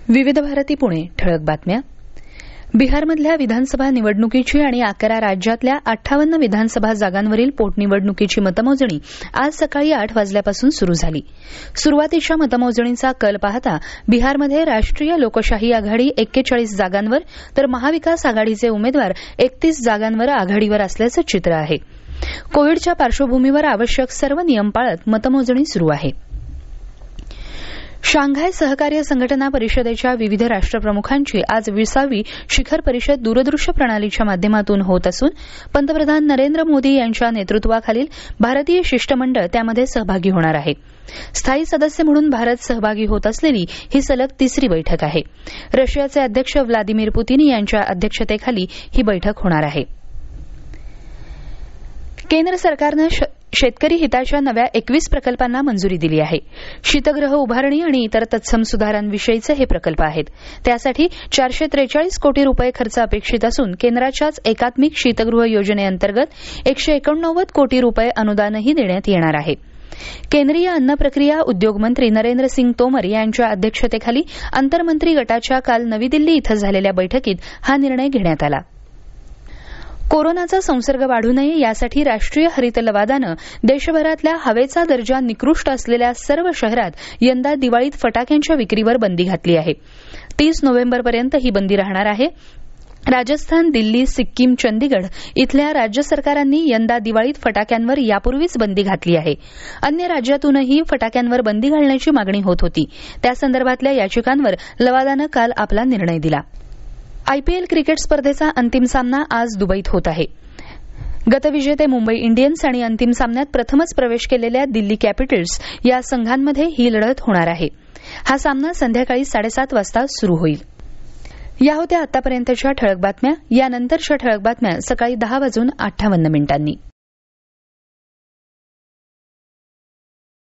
विविध भारती पुणे ठळक बातम्या. बिहारमधल्या विधानसभा निवडणुकीची आणि 11 राज्यातल्या 58 विधानसभा जागांवरील पोटनिवडणुकीची मतमोजणी आज सकाळी 8 वाजल्यापासून सुरू झाली. सुरुवातीच्या मतमोजणीचा कल पाहता बिहारमध्ये राष्ट्रीय लोकशाही आघाडी 41 जागांवर तर महाविकास आघाडीचे उमेदवार 31 जागांवर आघाडीवर असल्याचं चित्र आहे. कोविडच्या पार्श्वभूमीवर आवश्यक सर्व नियम पाळत मतमोजणी सुरू आहे. शांघाय सहकार्य संघटना परिषदेच्या विविध राष्ट्रप्रमुखांची आज 20वी शिखर परिषद दूरदृश्य प्रणालीच्या माध्यमातून होत असून पंतप्रधान नरेंद्र मोदी यांच्या नेतृत्वाखालील भारतीय शिष्टमंडळ त्यामध्ये सहभागी होणार आहे. स्थायी सदस्य म्हणून भारत सहभागी होत असलेली ही सलग तिसरी बैठक आहे. रशियाचे अध्यक्ष व्लादिमीर पुतिन यांच्या अध्यक्षतेखाली ही बैठक होणार आहे. केंद्र सरकारनं शेतकरी हिताच्या नव्या 21 प्रकल्पांना मंजुरी दिली आहे. शीतगृह उभारणी आणि इतर तत्सम सुधारांविषयीचे हे प्रकल्प आहेत. त्यासाठी 443 कोटी रुपये खर्च अपेक्षित असून केंद्राच्याच एकात्मिक शीतगृह योजनेअंतर्गत 189 कोटी रुपये अनुदानही देण्यात येणार आहे. केंद्रीय अन्न प्रक्रिया उद्योग मंत्री नरेंद्र सिंग तोमर यांच्या अध्यक्षतेखाली आंतरमंत्री गटाच्या काल नवी दिल्ली इथं झालेल्या बैठकीत हा निर्णय घेण्यात आला. कोरोनाचा संसर्ग वाढू नये यासाठी राष्ट्रीय हरित लवादानं देशभरातल्या हवेचा दर्जा निकृष्ट असलेल्या सर्व शहरात यंदा दिवाळीत फटाक्यांच्या विक्रीवर बंदी घातली आहे. 30 नोव्हेंबरपर्यंत ही बंदी राहणार आहे. राजस्थान, दिल्ली, सिक्कीम, चंदीगड इथल्या राज्य सरकारांनी यंदा दिवाळीत फटाक्यांवर यापूर्वीच बंदी घातली आहे. अन्य राज्यातूनही फटाक्यांवर बंदी घालण्याची मागणी होत होती. त्यासंदर्भातल्या याचिकांवर लवादानं काल आपला निर्णय दिला. आयपीएल क्रिकेट स्पर्धेचा अंतिम सामना आज दुबईत होत आहे. गतविजेते मुंबई इंडियन्स आणि अंतिम सामन्यात प्रथमच प्रवेश केलेल्या दिल्ली कॅपिटल्स या संघांमध्ये ही लढत होणार आहे. हा सामना संध्याकाळी 7:30 वाजता सुरू होईल. या होत्या आतापर्यंतच्या ठळक बातम्या. यानंतरच्या ठळक बातम्या सकाळी 10:58 वाजून